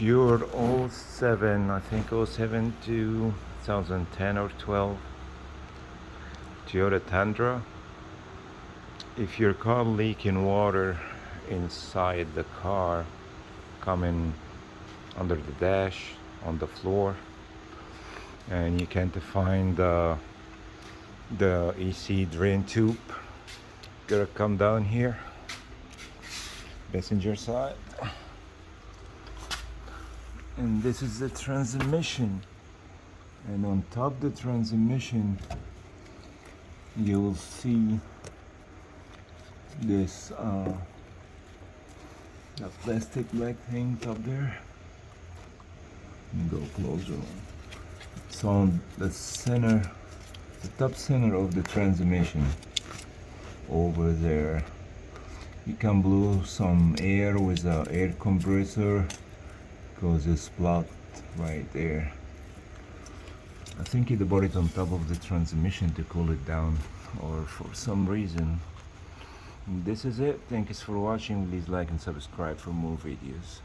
your '07, I think '07 to 2010 or 12 Toyota Tundra, if your car leaking water inside the car, coming under the dash, on the floor, and you can't find the EC drain tube, gotta come down here, passenger side, and this is the transmission. And on top of the transmission you will see this the plastic black thing up there. Go closer. It's on the center, the top center of the transmission over there. You can blow some air with the air compressor because it's blocked right there. I think you bought it on top of the transmission to cool it down, or for some reason. And this is it. Thank you for watching. Please like and subscribe for more videos.